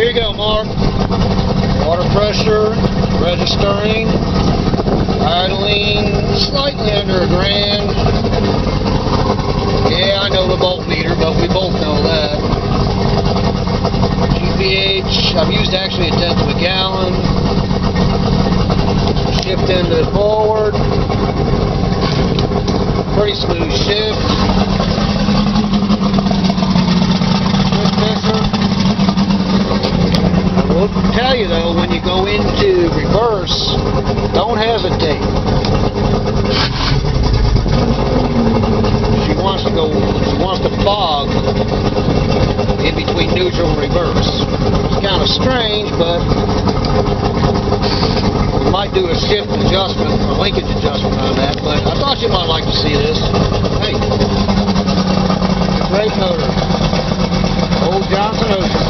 Here you go, Mark. Water pressure, registering, idling, slightly under $1,000. Yeah, I know the voltmeter, but we both know that. GPH, I've used actually 1/10 of a gallon. Shift into forward. Pretty smooth shift. I will tell you though, when you go into reverse, don't hesitate. She wants to fog in between neutral and reverse. It's kind of strange, but we might do a shift adjustment, a linkage adjustment on that, but I thought you might like to see this. Hey, great motor. Old Johnson Ocean.